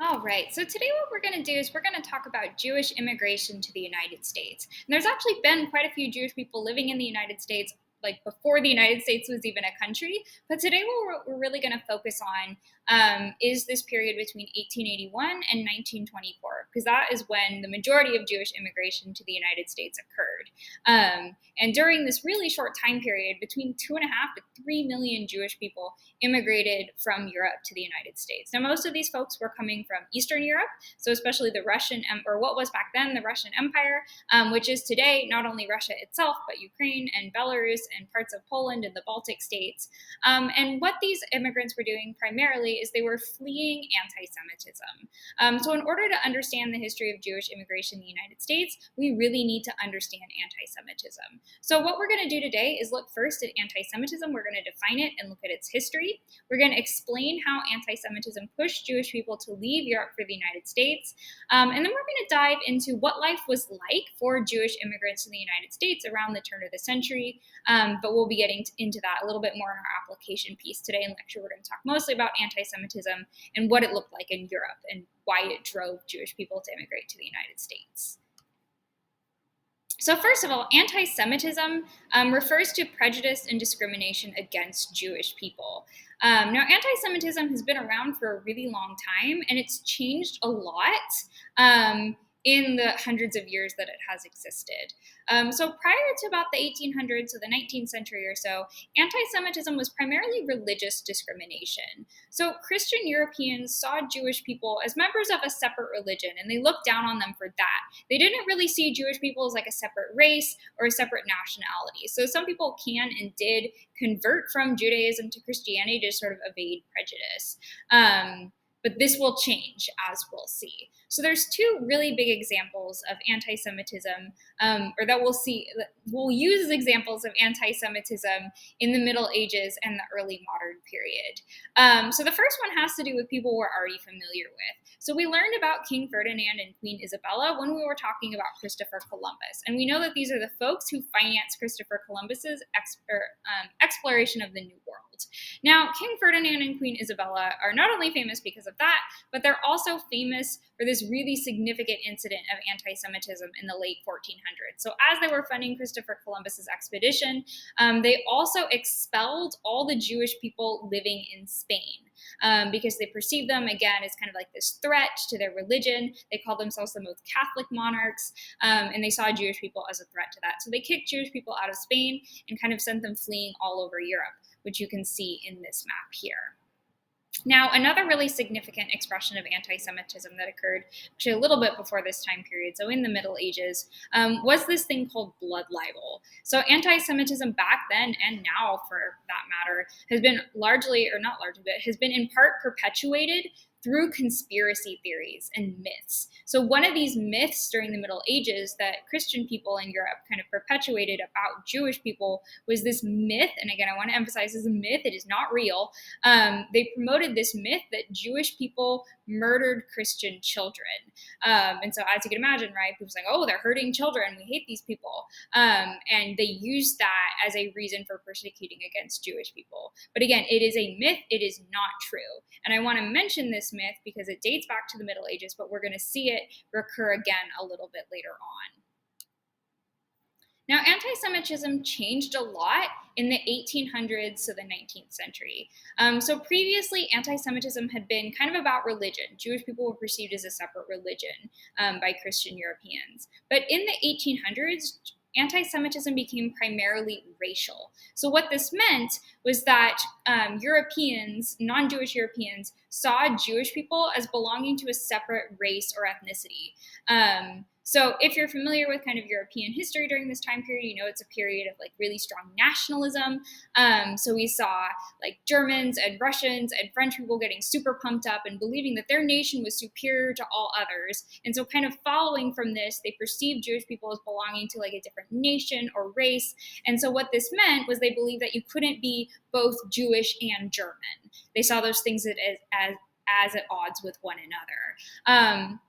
All right, so today what we're going to do is we're going to talk about Jewish immigration to the United States. And there's actually been quite a few Jewish people living in the United States, like before the United States was even a country. But today what we're really going to focus on is this period between 1881 and 1924, because that is when the majority of Jewish immigration to the United States occurred. And during this really short time period, between 2.5 to 3 million Jewish people immigrated from Europe to the United States. Now, most of these folks were coming from Eastern Europe, so especially the Russian, or what was back then the Russian Empire, which is today not only Russia itself, but Ukraine and Belarus and parts of Poland and the Baltic states. And what these immigrants were doing primarily is they were fleeing anti-Semitism. So in order to understand the history of Jewish immigration in the United States, we really need to understand anti-Semitism. So what we're going to do today is look first at anti-Semitism. We're going to define it and look at its history. We're going to explain how anti-Semitism pushed Jewish people to leave Europe for the United States. And then we're going to dive into what life was like for Jewish immigrants in the United States around the turn of the century. But we'll be getting into that a little bit more in our application piece today in lecture. We're going to talk mostly about anti-Semitism and what it looked like in Europe and why it drove Jewish people to immigrate to the United States. So first of all, anti-Semitism refers to prejudice and discrimination against Jewish people. Now, anti-Semitism has been around for a really long time, and it's changed a lot in the hundreds of years that it has existed. So prior to about the 1800s, so the 19th century or so, anti-Semitism was primarily religious discrimination. So Christian Europeans saw Jewish people as members of a separate religion, and they looked down on them for that. They didn't really see Jewish people as like a separate race or a separate nationality. So some people can and did convert from Judaism to Christianity to sort of evade prejudice. But this will change, as we'll see. So there's two really big examples of anti-Semitism, or that we'll use as examples of anti-Semitism in the Middle Ages and the early modern period. So the first one has to do with people we're already familiar with. So we learned about King Ferdinand and Queen Isabella when we were talking about Christopher Columbus. And we know that these are the folks who financed Christopher Columbus's exploration of the New World. Now, King Ferdinand and Queen Isabella are not only famous because of that, but they're also famous for this really significant incident of anti-Semitism in the late 1400s. So as they were funding Christopher Columbus's expedition, they also expelled all the Jewish people living in Spain. Because they perceived them, again, as kind of like this threat to their religion. They called themselves the most Catholic monarchs, and they saw Jewish people as a threat to that. So they kicked Jewish people out of Spain and kind of sent them fleeing all over Europe, which you can see in this map here. Now, another really significant expression of anti-Semitism that occurred actually a little bit before this time period, so in the Middle Ages, was this thing called blood libel. So anti-Semitism back then and now, for that matter, has been largely, or not largely, but has been in part perpetuated through conspiracy theories and myths. So one of these myths during the Middle Ages that Christian people in Europe kind of perpetuated about Jewish people was this myth, and again, I want to emphasize this is a myth, it is not real. They promoted this myth that Jewish people murdered Christian children. And so as you can imagine, right, people saying, oh, they're hurting children, we hate these people. And they used that as a reason for persecuting against Jewish people. But again, it is a myth, it is not true. And I want to mention this myth because it dates back to the Middle Ages, but we're going to see it recur again a little bit later on. Now, anti-Semitism changed a lot in the 1800s to the 19th century. So previously, anti-Semitism had been kind of about religion. Jewish people were perceived as a separate religion by Christian Europeans. But in the 1800s, anti-Semitism became primarily racial. So what this meant was that Europeans, non-Jewish Europeans, saw Jewish people as belonging to a separate race or ethnicity. So if you're familiar with kind of European history during this time period, you know it's a period of like really strong nationalism. So we saw like Germans and Russians and French people getting super pumped up and believing that their nation was superior to all others. And so kind of following from this, they perceived Jewish people as belonging to like a different nation or race. And so what this meant was they believed that you couldn't be both Jewish and German. They saw those things as at odds with one another.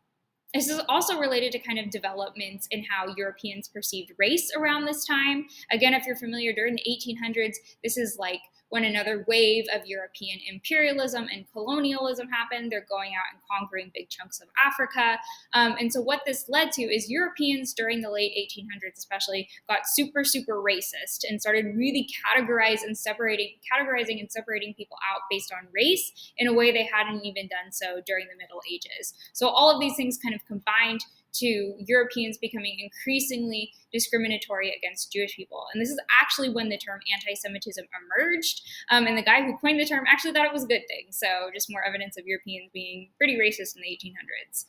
This is also related to kind of developments in how Europeans perceived race around this time. Again, if you're familiar, during the 1800s, this is like when another wave of European imperialism and colonialism happened. They're going out and conquering big chunks of Africa. And so what this led to is Europeans during the late 1800s especially got super, super racist and started really categorizing and separating people out based on race in a way they hadn't even done so during the Middle Ages. So all of these things kind of combined to Europeans becoming increasingly discriminatory against Jewish people. And this is actually when the term anti-Semitism emerged. And the guy who coined the term actually thought it was a good thing. So just more evidence of Europeans being pretty racist in the 1800s.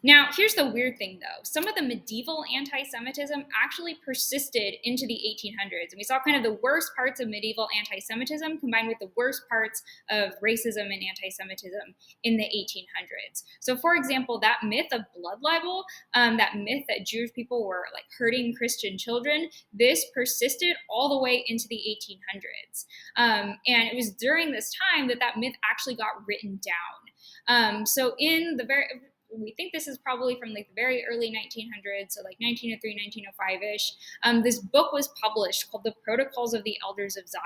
Now, here's the weird thing, though. Some of the medieval anti-Semitism actually persisted into the 1800s. And we saw kind of the worst parts of medieval anti-Semitism combined with the worst parts of racism and anti-Semitism in the 1800s. So, for example, that myth of blood libel, that myth that Jewish people were like hurting Christian children, this persisted all the way into the 1800s. And it was during this time that myth actually got written down. So we think this is probably from like the very early 1900s, so like 1903, 1905-ish. This book was published called The Protocols of the Elders of Zion.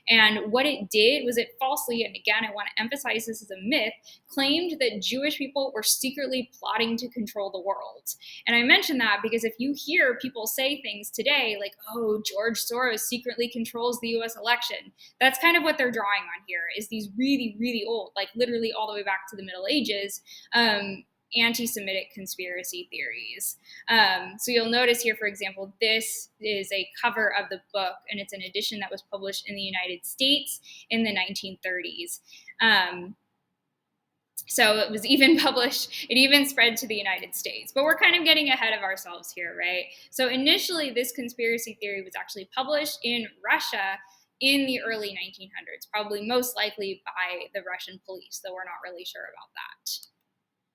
And what it did was it falsely, and again, I want to emphasize this as a myth, claimed that Jewish people were secretly plotting to control the world. And I mention that because if you hear people say things today like, oh, George Soros secretly controls the US election, that's kind of what they're drawing on here, is these really, really old, like literally all the way back to the Middle Ages, anti-Semitic conspiracy theories. So you'll notice here, for example, this is a cover of the book, and it's an edition that was published in the United States in the 1930s. So it was even published, it even spread to the United States. But we're kind of getting ahead of ourselves here, right? So initially, this conspiracy theory was actually published in Russia in the early 1900s, probably most likely by the Russian police, though we're not really sure about that.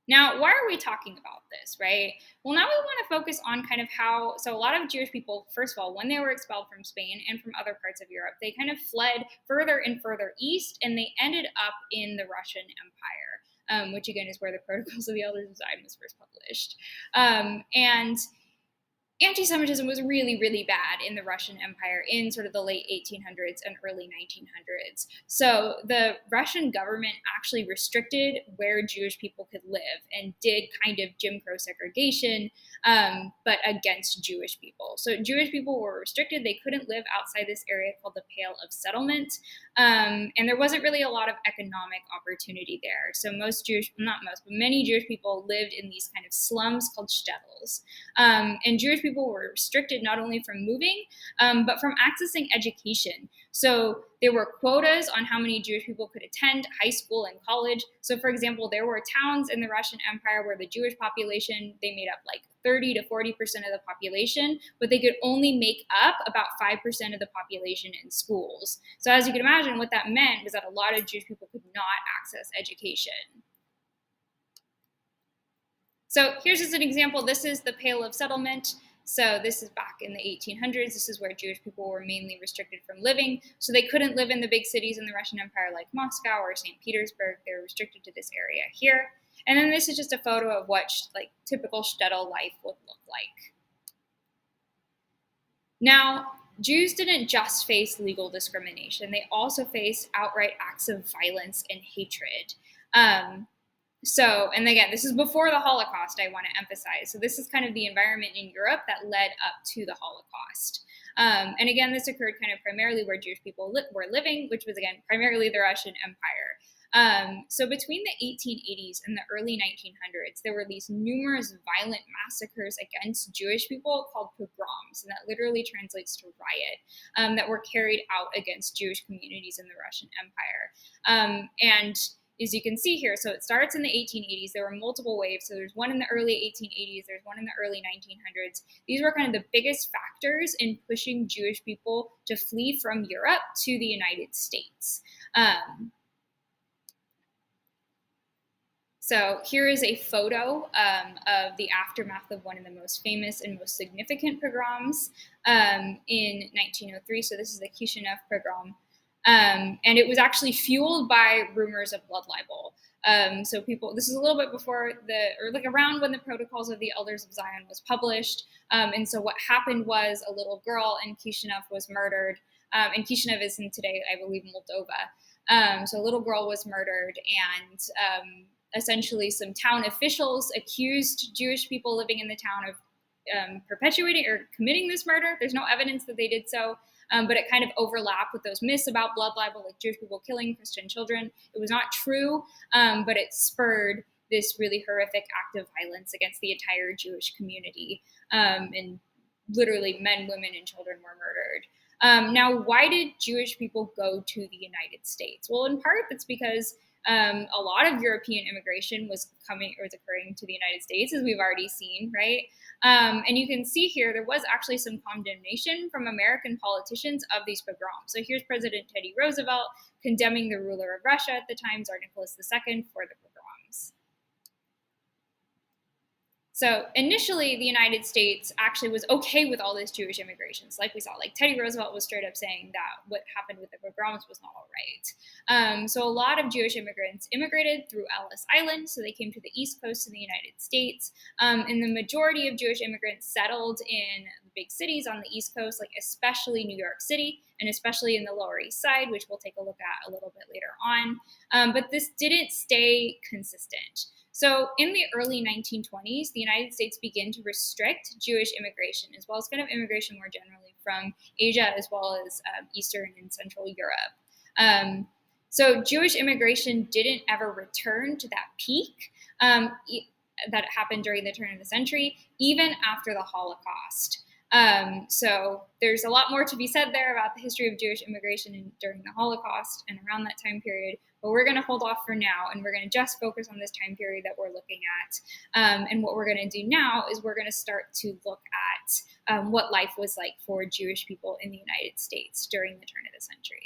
Now, why are we talking about this, right? Well, now we want to focus on kind of so a lot of Jewish people, first of all, when they were expelled from Spain and from other parts of Europe, they kind of fled further and further east, and they ended up in the Russian Empire, which again is where the Protocols of the Elders of Zion was first published. And anti-Semitism was really, really bad in the Russian Empire in sort of the late 1800s and early 1900s. So the Russian government actually restricted where Jewish people could live and did kind of Jim Crow segregation, but against Jewish people. So Jewish people were restricted. They couldn't live outside this area called the Pale of Settlement. And there wasn't really a lot of economic opportunity there. So many Jewish people lived in these kind of slums called shtetls. And Jewish people were restricted not only from moving, but from accessing education. So there were quotas on how many Jewish people could attend high school and college. So for example, there were towns in the Russian Empire where the Jewish population, they made up like 30 to 40% of the population, but they could only make up about 5% of the population in schools. So as you can imagine, what that meant was that a lot of Jewish people could not access education. So here's just an example. This is the Pale of Settlement. So this is back in the 1800s. This is where Jewish people were mainly restricted from living. So they couldn't live in the big cities in the Russian Empire like Moscow or St. Petersburg. They were restricted to this area here. And then this is just a photo of what like typical shtetl life would look like. Now, Jews didn't just face legal discrimination. They also faced outright acts of violence and hatred. And again, this is before the Holocaust, I want to emphasize. So this is kind of the environment in Europe that led up to the Holocaust. And again, this occurred kind of primarily where Jewish people were living, which was, again, primarily the Russian Empire. So between the 1880s and the early 1900s, there were these numerous violent massacres against Jewish people called pogroms, and that literally translates to riot, that were carried out against Jewish communities in the Russian Empire. And as you can see here, so it starts in the 1880s. There were multiple waves. So there's one in the early 1880s. There's one in the early 1900s. These were kind of the biggest factors in pushing Jewish people to flee from Europe to the United States. So here is a photo of the aftermath of one of the most famous and most significant pogroms in 1903. So this is the Kishinev pogrom. And it was actually fueled by rumors of blood libel. So this is a little bit before around when the Protocols of the Elders of Zion was published. And so what happened was a little girl in Kishinev was murdered and Kishinev is in today, I believe, Moldova. So a little girl was murdered, and essentially some town officials accused Jewish people living in the town of perpetuating or committing this murder. There's no evidence that they did so, but it kind of overlapped with those myths about blood libel, like Jewish people killing Christian children. It was not true, but it spurred this really horrific act of violence against the entire Jewish community. And literally men, women, and children were murdered. Now, why did Jewish people go to the United States? Well, in part, that's because a lot of European immigration was occurring to the United States, as we've already seen, right? And you can see here there was actually some condemnation from American politicians of these pogroms. So here's President Teddy Roosevelt condemning the ruler of Russia at the time, Tsar Nicholas II, for the pogroms. So initially, the United States actually was okay with all this Jewish immigration. Like we saw, like Teddy Roosevelt was straight up saying that what happened with the pogroms was not all right. So a lot of Jewish immigrants immigrated through Ellis Island. So they came to the East Coast of the United States. And the majority of Jewish immigrants settled in the big cities on the East Coast, like especially New York City, and especially in the Lower East Side, which we'll take a look at a little bit later on. But this didn't stay consistent. So in the early 1920s, the United States began to restrict Jewish immigration, as well as kind of immigration more generally from Asia, as well as Eastern and Central Europe. So Jewish immigration didn't ever return to that peak that happened during the turn of the century, even after the Holocaust. So there's a lot more to be said there about the history of Jewish immigration during the Holocaust and around that time period. But we're going to hold off for now, and we're going to just focus on this time period that we're looking at. And what we're going to do now is we're going to start to look at what life was like for Jewish people in the United States during the turn of the century.